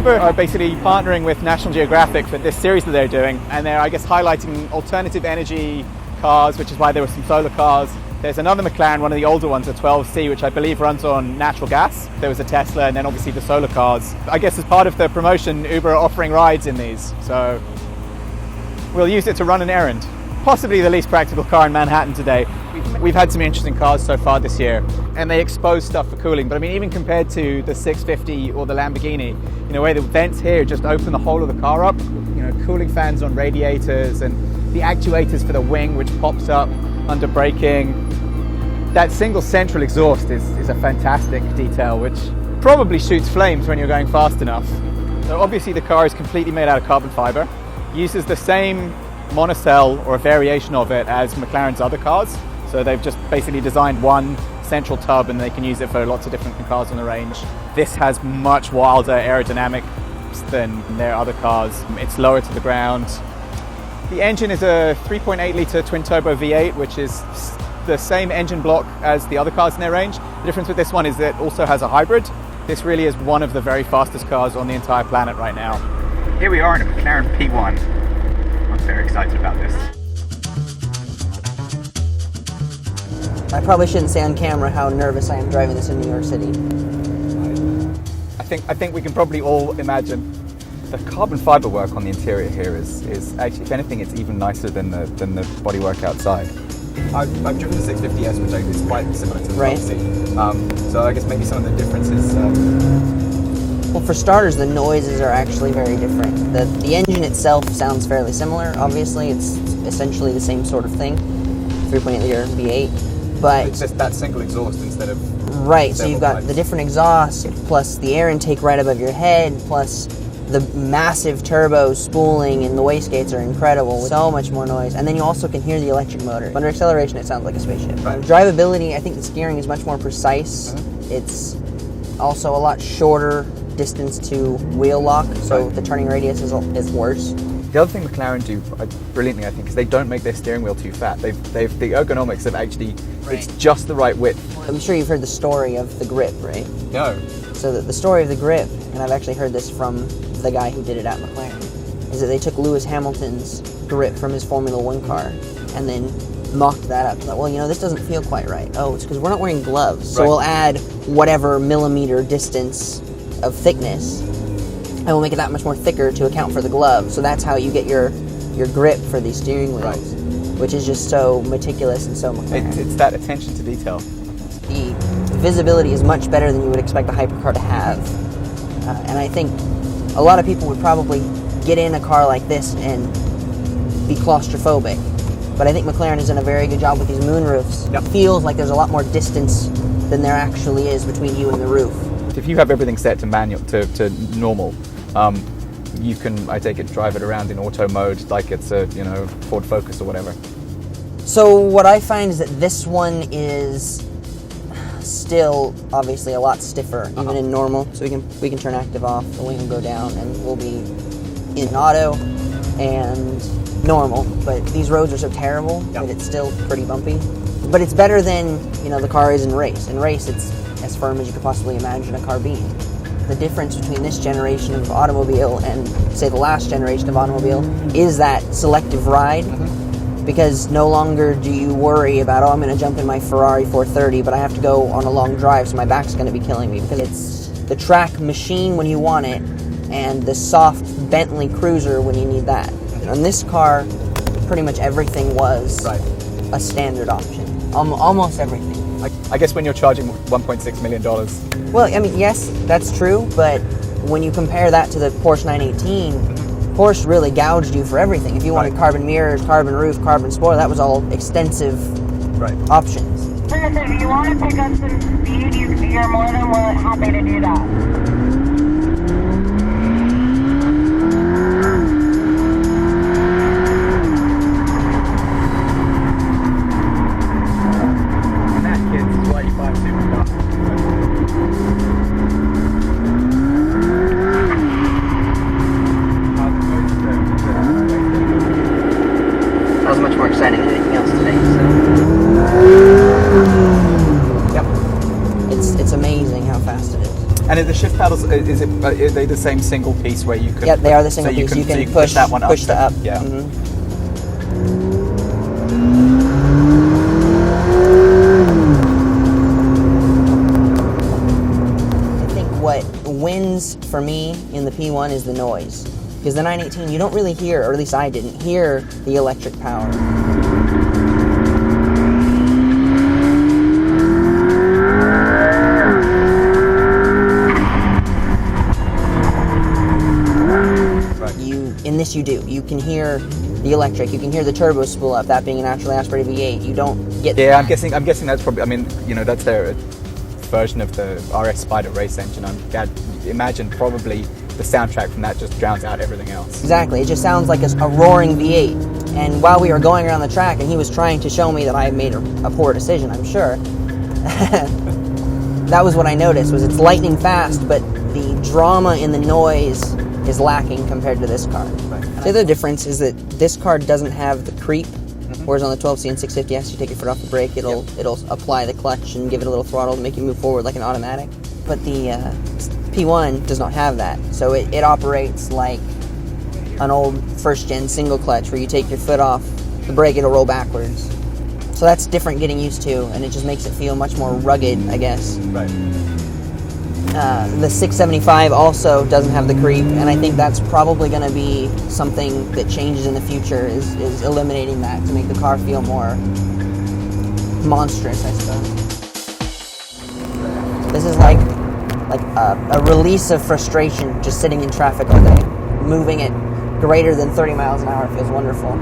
Uber are basically partnering with National Geographic for this series that they're doing, and they're, I guess, highlighting alternative energy cars, which is why there were some solar cars. There's another McLaren, one of the older ones, a 12C, which I believe runs on natural gas. There was a Tesla, and then obviously the solar cars. I guess as part of the promotion, Uber are offering rides in these, so we'll use it to run an errand. Possibly the least practical car in Manhattan today. We've had some interesting cars so far this year, and they expose stuff for cooling. But I mean, even compared to the 650 or the Lamborghini, you know, where the vents here just open the whole of the car up, you know, cooling fans on radiators and the actuators for the wing, which pops up under braking. That single central exhaust is a fantastic detail, which probably shoots flames when you're going fast enough. So obviously the car is completely made out of carbon fiber, uses the same monocell or a variation of it as McLaren's other cars. So they've just basically designed one central tub and they can use it for lots of different cars on the range. This has much wilder aerodynamics than their other cars. It's lower to the ground. The engine is a 3.8 litre twin turbo V8, which is the same engine block as the other cars in their range. The difference with this one is that it also has a hybrid. This really is one of the very fastest cars on the entire planet right now. Here we are in a McLaren P1. I'm very excited about this. I probably shouldn't say on camera how nervous I am driving this in New York City. I think we can probably all imagine. The carbon fiber work on the interior here is actually, if anything, it's even nicer than the bodywork outside. I've driven the 650S, which I think is quite similar to the 12C. So I guess maybe some of the differences. Well, for starters, the noises are actually very different. The engine itself sounds fairly similar. Obviously, it's essentially the same sort of thing, 3.8 liter V8. But it's just that single exhaust instead of right. So you've got the different exhaust, plus the air intake right above your head, plus the massive turbo spooling, and the wastegates are incredible. So much more noise. And then you also can hear the electric motor. Under acceleration, it sounds like a spaceship. Right. Drivability, I think the steering is much more precise. It's also a lot shorter distance to wheel lock, so the turning radius is worse. The other thing McLaren do brilliantly, I think, is they don't make their steering wheel too fat. The ergonomics have actually, it's just the right width. I'm sure you've heard the story of the grip, right? No. So the story of the grip, and I've actually heard this from the guy who did it at McLaren, is that they took Lewis Hamilton's grip from his Formula 1 car and then mocked that up. Like, well, you know, this doesn't feel quite right. Oh, it's because we're not wearing gloves. So we'll add whatever millimeter distance of thickness, and we'll make it that much more thicker to account for the glove. So that's how you get your grip for these steering wheels, which is just so meticulous and so McLaren. It's that attention to detail. The visibility is much better than you would expect a hypercar to have. And I think a lot of people would probably get in a car like this and be claustrophobic. But I think McLaren has done a very good job with these moonroofs. It feels like there's a lot more distance than there actually is between you and the roof. If you have everything set to manual to normal, you can, I take it, drive it around in auto mode like it's a Ford Focus or whatever. So what I find is that this one is still obviously a lot stiffer, even in normal. So we can turn active off, the wing will go down, and we'll be in auto and normal. But these roads are so terrible that it's still pretty bumpy. But it's better than the car is in race. In race, it's as firm as you could possibly imagine a car being. The difference between this generation of automobile and, say, the last generation of automobile is that selective ride. Because no longer do you worry about, I'm going to jump in my Ferrari 430, but I have to go on a long drive, so my back's going to be killing me. Because it's the track machine when you want it, and the soft Bentley Cruiser when you need that. And on this car, pretty much everything was a standard option. Almost everything. I guess when you're charging $1.6 million. Well, I mean, yes, that's true, but when you compare that to the Porsche 918, Porsche really gouged you for everything. If you wanted carbon mirrors, carbon roof, carbon spoiler, that was all extensive options. If you want to pick up some speed, you're more than happy to do that. That was much more exciting than anything else today. So. It's amazing how fast it is. And the shift paddles, are they the same single piece where you can... Yep, they are the single piece. So you can push that one up. Push the up. Yeah. I think what wins for me in the P1 is the noise. Because the 918, you don't really hear, or at least I didn't hear, the electric power. In this you do. You can hear the electric. You can hear the turbo spool up. That being a naturally aspirated V8, you don't get. Yeah, I'm guessing that's probably. I mean, that's their version of the RS Spider race engine. Imagine probably the soundtrack from that just drowns out everything else. Exactly. It just sounds like a roaring V8. And while we were going around the track, and he was trying to show me that I made a poor decision, I'm sure. That was what I noticed. Was it's lightning fast, but the drama in the noise is lacking compared to this car. Right. The other difference is that this car doesn't have the creep, whereas on the 12C and 650S, you take your foot off the brake, it'll apply the clutch and give it a little throttle to make you move forward like an automatic. But the P1 does not have that, so it operates like an old first-gen single clutch where you take your foot off the brake, it'll roll backwards. So that's different getting used to, and it just makes it feel much more rugged, I guess. Right. The 675 also doesn't have the creep, and I think that's probably going to be something that changes in the future, is eliminating that to make the car feel more monstrous, I suppose. This is like a release of frustration just sitting in traffic all day. Moving at greater than 30 miles an hour feels wonderful.